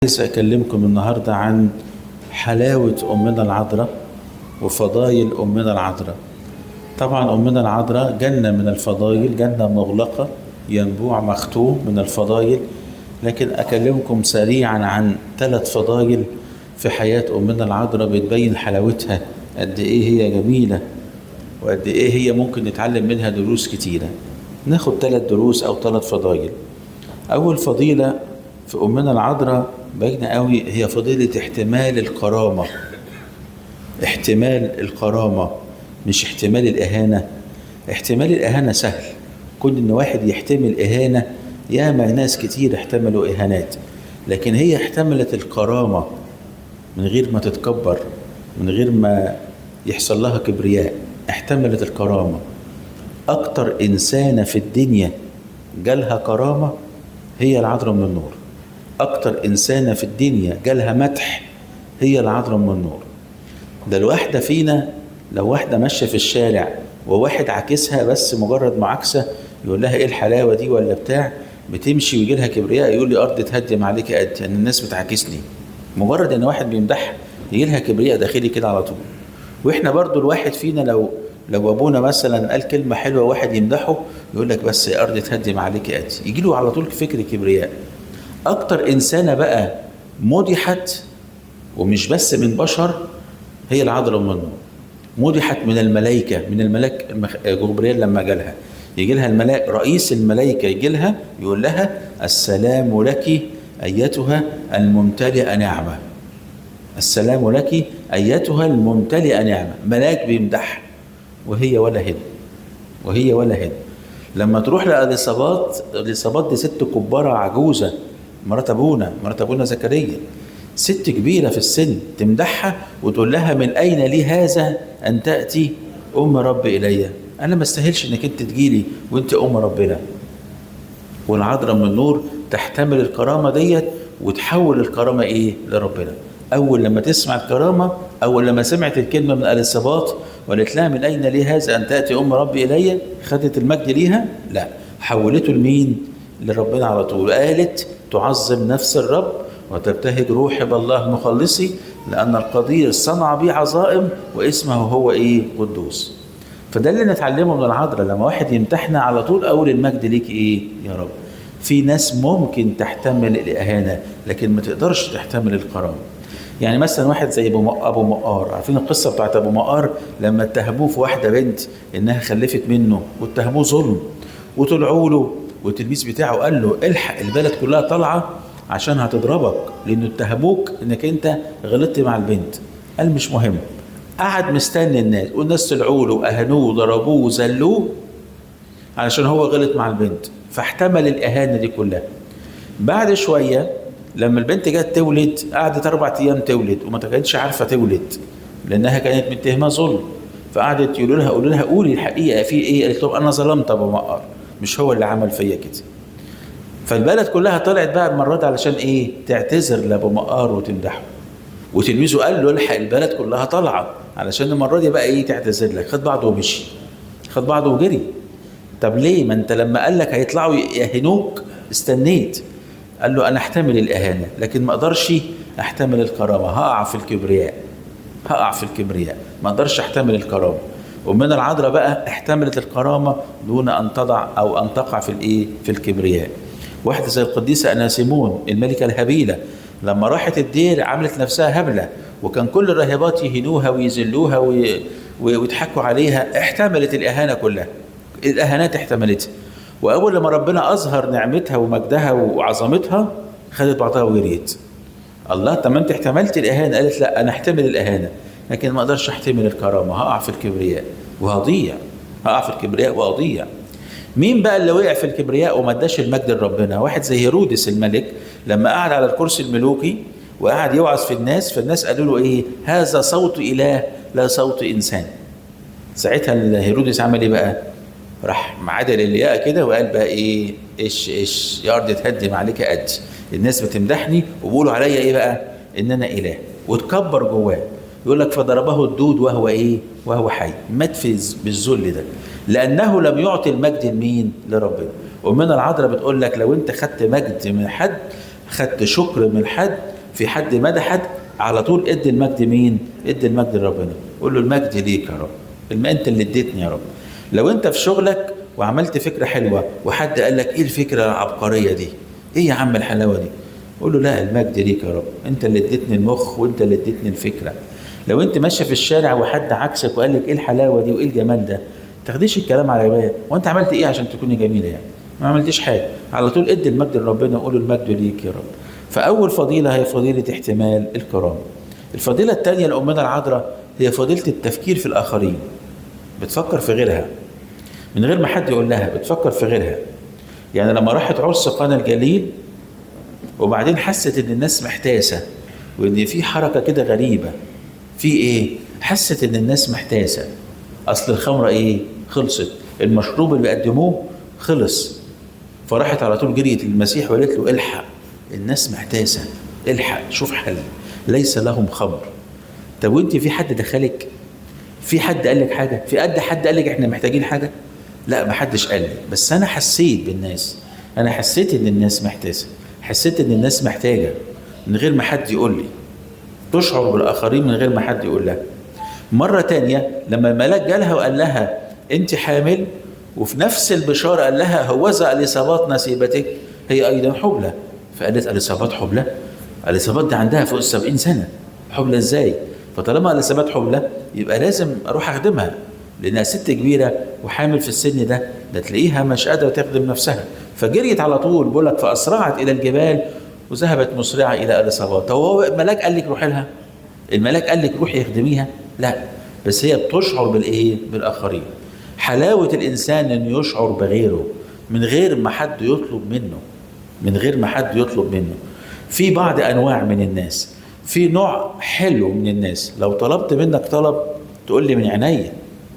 عايز أكلمكم النهاردة عن حلاوة أمنا العذراء وفضايل أمنا العذراء. طبعا أمنا العذراء جنة من الفضايل، جنة مغلقة، ينبوع مختوم من الفضايل. لكن أكلمكم سريعا عن 3 فضايل في حياة أمنا العذراء بتبين حلاوتها، قد إيه هي جميلة وقد إيه هي ممكن نتعلم منها دروس كتيرة. ناخد 3 دروس أو 3 فضايل. أول فضيلة في أمنا العذراء باينة قوي هي فضيلة احتمال الكرامة. احتمال الكرامة مش احتمال الإهانة. احتمال الإهانة سهل، كون إن واحد يحتمل إهانة، ياما ناس كتير احتملوا إهانات، لكن هي احتملت الكرامة من غير ما تتكبر، من غير ما يحصل لها كبرياء. احتملت الكرامة. أكتر إنسانة في الدنيا جالها كرامة هي العذراء من النور. أكتر إنسانة في الدنيا جالها مدح هي العذراء من النور. ده الواحدة فينا لو واحدة ماشية في الشارع وواحد عاكسها، بس مجرد معاكسة يقول لها إيه الحلاوة دي ولا بتاع، بتمشي ويجي لها كبرياء، يقول لي أرض تهدم عليك قد أن الناس بتعاكسني. مجرد إن واحد بيمدح يجي لها كبرياء داخلي كده على طول. وإحنا برضو الواحد فينا لو أبونا مثلا قال كلمة حلوة واحد يمدحه يقول لك بس أرض تهدم عليك قد، يجي له على طول فكر كبرياء. أكتر إنسانة بقى مدحت ومش بس من بشر هي العذراء من النور. مدحت من الملائكة، من الملاك جبريل لما جالها، يجي لها الملاك رئيس الملائكة، يجي لها يقول لها السلام لك أيتها الممتلئة نعمة. السلام لك أيتها الممتلئة نعمة. ملاك بيمدح وهي ولا هنا، وهي ولا هنا. لما تروح لإليصابات دي ست كبارة عجوزة، مرات ابونا زكريا، ست كبيرة في السن، تمدحها وتقول لها من أين لي هذا أن تأتي أم رب إلي؟ أنا ما استاهلش إنك أنت تجيلي وأنت أم ربنا. والعذراء من النور تحتمل الكرامة ديت وتحول الكرامة إيه لربنا. أول لما تسمع الكرامة، أول لما سمعت الكلمة من إليصابات وقالت لها من أين لي هذا أن تأتي أم رب إلي، خدت المجد ليها؟ لا، حولته لمين؟ لربنا على طول. قالت تعظم نفس الرب وتبتهج روحي بالله مخلصي، لأن القدير صنع بي عظائم واسمه هو إيه؟ قدوس. فده اللي نتعلمه من العذراء. لما واحد يمتحنا على طول أقول المجد ليك إيه يا رب. في ناس ممكن تحتمل الإهانة لكن ما تقدرش تحتمل الكرامة. يعني مثلا واحد زي أبو مقار، عارفين القصة بتاعت أبو مقار لما اتهموه في واحدة بنت إنها خلفت منه، واتهموه ظلم، وطلعوا له والتلميذ بتاعه قال له الحق البلد كلها طالعة عشان هتضربك، لأنه اتهموك إنك أنت غلطت مع البنت. قال مش مهم، قعد مستني الناس، والناس طلعوا له أهنوه ضربوه وذلوه علشان هو غلط مع البنت، فاحتمل الإهانة دي كلها. بعد شوية لما البنت جت تولد، قعدت 4 أيام تولد وما كانتش عارفة تولد لأنها كانت متهمة ظلم. فقعدت يقولوا لها قولي الحقيقة في إيه؟ قالت لهم أنا ظلمت أبو مقار، مش هو اللي عمل فيا كده. فالبلد كلها طلعت بقى المرة دي علشان إيه؟ تعتذر لأبو مقار وتمدحه. وتلميذه قال له الحق البلد كلها طالعة علشان المرة دي بقى إيه؟ تعتذر لك. خد بعضه ومشي، خد بعضه وجري. طب ليه؟ ما أنت لما قال لك هيطلعوا يهنوك استنيت. قال له أنا أحتمل الإهانة لكن ما أقدرش أحتمل الكرامة، هقع في الكبرياء، هقع في الكبرياء، ما أقدرش أحتمل الكرامة. ومن العذراء بقى احتملت الكرامة دون أن تضع أو أن تقع في الإيه؟ في الكبرياء. واحدة زي القديسة أناسيمون الملكة الهبيلة، لما راحت الدير عملت نفسها هبلة، وكان كل الراهبات يهنوها ويذلوها ويضحكوا عليها. احتملت الإهانة كلها، الإهانات احتملتها. وأول لما ربنا أظهر نعمتها ومجدها وعظمتها خدت بعضها وجريت. الله، طب ما أنت احتملت الإهانة. قالت لا، أنا احتمل الإهانة لكن ما أقدرش أحتمل الكرامة، هقع في الكبرياء وهضيع، هقع في الكبرياء وأضيع. مين بقى اللي وقع في الكبرياء وما اداش المجد لربنا؟ واحد زي هيرودس الملك، لما قعد على الكرسي الملوكي وقعد يوعظ في الناس، فالناس قالوا له ايه؟ هذا صوت إله لا صوت إنسان. ساعتها هيرودس عمل ايه بقى؟ راح معدل اللياقة كده وقال بقى ايه؟ ايش يا ارض تهدم عليك قد الناس بتمدحني وبيقولوا عليا ايه بقى؟ ان انا إله. وتكبر جواه. يقول لك فضربه الدود وهو ايه؟ وهو حي. مات بالذل ده لأنه لم يعطي المجد لمين؟ لربنا. ومن العذراء بتقول لك لو انت خدت مجد من حد خدت شكر من حد، في حد مدح حد، على طول ادي المجد مين؟ ادي المجد لربنا، قول له المجد ليك يا رب، انت اللي اديتني يا رب. لو انت في شغلك وعملت فكره حلوه وحد قال لك ايه الفكره العبقريه دي؟ ايه يا عم الحلاوه دي؟ قول له لا، المجد ليك يا رب، انت اللي اديتني المخ وانت اللي اديتني الفكره. لو انت ماشيه في الشارع وحد عكسك وقال لك ايه الحلاوه دي وايه الجمال ده، ما تاخديش الكلام على بالك، وانت عملت ايه عشان تكوني جميله يعني؟ ما عملتيش حاجه، على طول ادي المجد لربنا وقول له المجد ليك يا رب. فاول فضيله هي فضيله احتمال الكرامه. الفضيله الثانيه لامنا العذراء هي فضيله التفكير في الاخرين. بتفكر في غيرها من غير ما حد يقول لها، بتفكر في غيرها. يعني لما راحت عرس قانا الجليل وبعدين حست ان الناس محتاسه وان في حركه كده غريبه، في ايه؟ حست ان الناس محتاسه، اصل الخمره ايه؟ خلصت، المشروب اللي بيقدموه خلص. فراحت على طول جريت للمسيح وقالت له الحق، الناس محتاسه، الحق شوف حل، ليس لهم خمر. طب وانت في حد دخلك؟ في حد قال لك حاجه؟ في قد حد قال لك احنا محتاجين حاجه؟ لا، ما حدش قال لي، بس انا حسيت بالناس، انا حسيت ان الناس محتاسه، حسيت ان الناس محتاجه من غير ما حد يقول لي. تشعر بالاخرين من غير ما حد يقول لها. مره تانية لما الملاك جالها وقال لها انت حامل، وفي نفس البشاره قال لها هوذا اليصابات نسيبتك هي ايضا حبلى. فقالت اليصابات حبلى؟ اليصابات دي عندها فوق 70 سنه، حبلى ازاي؟ فطالما اليصابات حبلى يبقى لازم اروح اخدمها، لانها ست كبيره وحامل في السن ده تلاقيها مش قادره تخدم نفسها. فجريت على طول، بقول لك فاسرعت الى الجبال وذهبت مسرعه الى اليصابات. هو الملاك قال لك روحي لها؟ الملاك قال لك روحي اخدميها؟ لا، بس هي بتشعر بالايه؟ بالاخرين. حلاوه الانسان انه يشعر بغيره من غير ما حد يطلب منه، من غير ما حد يطلب منه. في بعض انواع من الناس، في نوع حلو من الناس لو طلبت منك طلب تقول لي من عينيا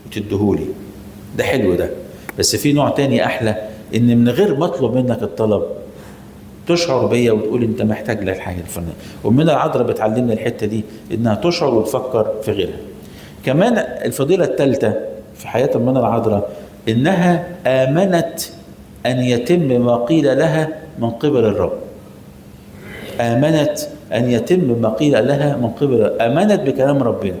وتديهولي، ده حلو ده. بس في نوع تاني احلى، ان من غير ما اطلب منك الطلب تشعر بيا وتقول انت محتاج للحاجه الفلانيه. ومن العذراء بتعلمنا الحته دي، انها تشعر وتفكر في غيرها. كمان الفضيله الثالثه في حياه من العذراء انها امنت ان يتم ما قيل لها من قبل الرب. امنت ان يتم ما قيل لها من قبل الرب، امنت بكلام ربنا.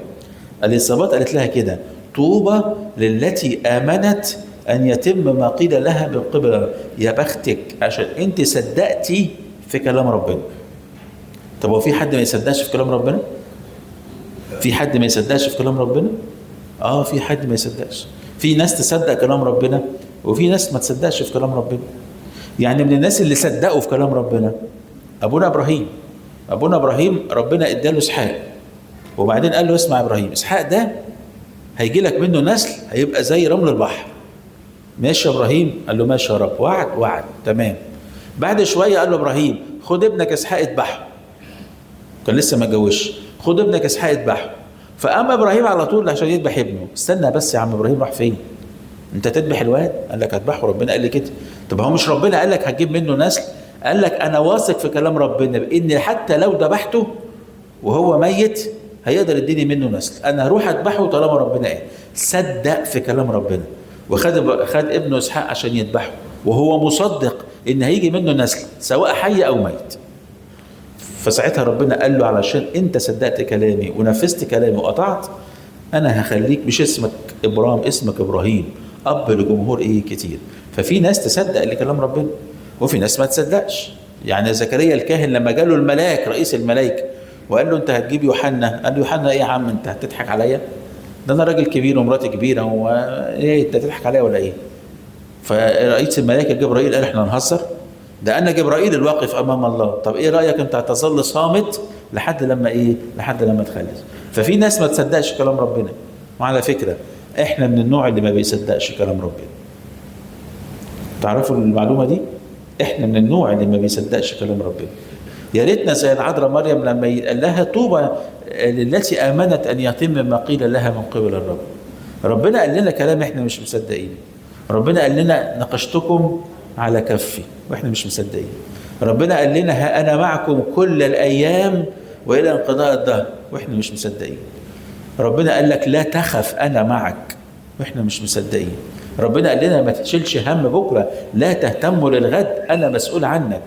اليصابات قالت لها كده طوبى للتي امنت ان يتم ما قيل لها من قبل الرب. يا بختك عشان انت صدقتي في كلام ربنا. طب هو في حد ما يصدقش في كلام ربنا؟ في حد ما يصدقش في كلام ربنا؟ في حد ما يصدقش. في ناس تصدق كلام ربنا وفي ناس ما تصدقش في كلام ربنا. يعني من الناس اللي صدقوا في كلام ربنا ابونا ابراهيم. ابونا ابراهيم ربنا اداله اسحاق، وبعدين قال له اسمع يا ابراهيم، اسحاق ده هيجي لك منه نسل هيبقى زي رمل البحر. ماشي يا ابراهيم؟ قال له ماشي يا رب. وعد تمام. بعد شويه قال له ابراهيم خد ابنك اسحاق اذبحه، كان لسه ما اتجوزش، خد ابنك اسحاق اذبحه. فقام ابراهيم على طول عشان يذبح ابنه. استنى بس يا عم ابراهيم، راح فين؟ انت تذبح الواد؟ قال لك هذبحه، ربنا قال لي كده. طب هو مش ربنا قال لك هتجيب منه نسل؟ قال لك انا واثق في كلام ربنا بان حتى لو ذبحته وهو ميت هيقدر يديني منه نسل، انا هروح اذبحه طالما ربنا قال. صدق في كلام ربنا خد ابنه اسحاق عشان يذبحه، وهو مصدق ان هيجي منه نسل سواء حي او ميت. فساعتها ربنا قال له علشان انت صدقت كلامي ونفذت كلامي وقطعت، انا هخليك مش اسمك ابرام، اسمك ابراهيم، اب لجمهور كتير. ففي ناس تصدق لكلام ربنا وفي ناس ما تصدقش. يعني زكريا الكاهن لما جاله الملاك رئيس الملائكه وقال له انت هتجيب يوحنا، قال له يوحنا ايه يا عم، انت هتضحك عليا؟ ده انا راجل كبير ومراتي كبيره، وايه انت هتضحك عليا ولا ايه؟ فرئيس الملائكه جبرائيل قال احنا هنهزر؟ ده انا جبرائيل الواقف امام الله. طب ايه رايك انت هتظل صامت لحد لما لحد لما تخلص. ففي ناس ما تصدقش كلام ربنا. وعلى فكره احنا من النوع اللي ما بيصدقش كلام ربنا. تعرفوا المعلومه دي؟ احنا من النوع اللي ما بيصدقش كلام ربنا. يا ريتنا زي العذراء مريم لما قال لها طوبى للتي امنت ان يتم ما قيل لها من قبل الرب. ربنا قال لنا كلام احنا مش مصدقين. ربنا قال لنا نقشتكم على كفي واحنا مش مصدقين. ربنا قال لنا ها انا معكم كل الايام والى انقضاء الدهر واحنا مش مصدقين. ربنا قال لك لا تخف انا معك واحنا مش مصدقين. ربنا قال لنا ما تشيلش هم بكره، لا تهتموا للغد انا مسؤول عنك.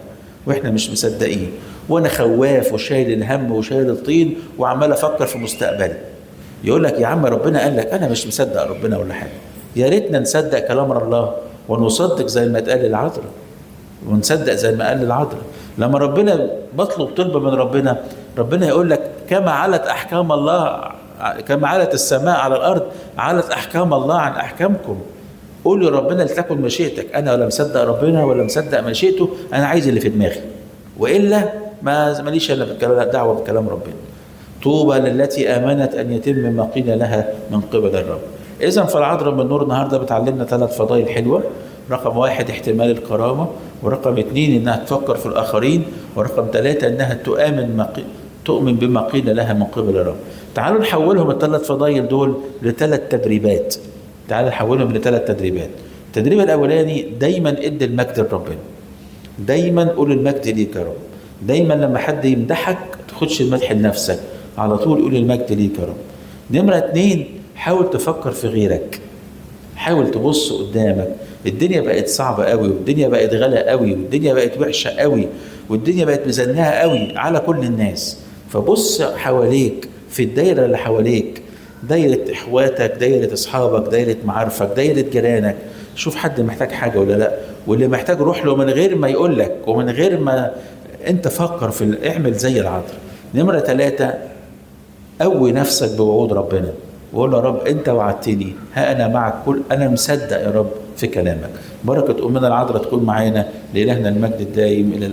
واحنا مش مصدقين، وانا خواف وشايل الهم وشايل الطين وعمال افكر في مستقبلي. يقول لك يا عم ربنا قال لك، انا مش مصدق ربنا ولا حاجه. يا ريتنا نصدق كلام الله ونصدق زي ما اتقال للعذراء، ونصدق زي ما قال للعذراء. لما ربنا بطلب طلبه من ربنا، ربنا يقول لك كما علت احكام الله، كما علت السماء على الارض علت احكام الله عن احكامكم. قول لربنا لتكن مشيئتك. انا ولا مصدق ربنا ولا مصدق مشيئته، انا عايز اللي في دماغي، والا ما ماليش الا دعوه بكلام ربنا. طوبى للتي امنت ان يتم ما قيل لها من قبل الرب. اذا فالعذراء من النور النهارده بتعلمنا 3 فضائل حلوه. رقم 1 احتمال الكرامه، ورقم 2 انها تفكر في الاخرين، ورقم 3 انها تؤمن بما قيل لها من قبل الرب. تعالوا نحولهم ال3 فضائل دول ل3 تدريبات. تعالوا نحولهم ل3 تدريبات. التدريب الاولاني، دايما ادي المجد لربنا. دايما قول المجد ليك يا رب. دايما لما حد يمدحك تاخدش المدح لنفسك، على طول قول المجد ليك يا رب. نمرة 2، حاول تفكر في غيرك. حاول تبص قدامك. الدنيا بقت صعبة قوي، والدنيا بقت غلا قوي، والدنيا بقت وحشة قوي، والدنيا بقت مزنقة قوي على كل الناس. فبص حواليك في الدايرة اللي حواليك، دايرة اخواتك، دايرة اصحابك، دايرة معارفك، دايرة جيرانك. شوف حد محتاج حاجة ولا لا، واللي محتاج روح له من غير ما يقول لك ومن غير ما انت فكر في اعمل زي العذراء. نمرة 3، قوي نفسك بوعود ربنا، وقول يا رب انت وعدتني، ها انا معك، انا مصدق يا رب في كلامك. بركة امنا العذراء تكون معانا. لإلهنا المجد الدائم الى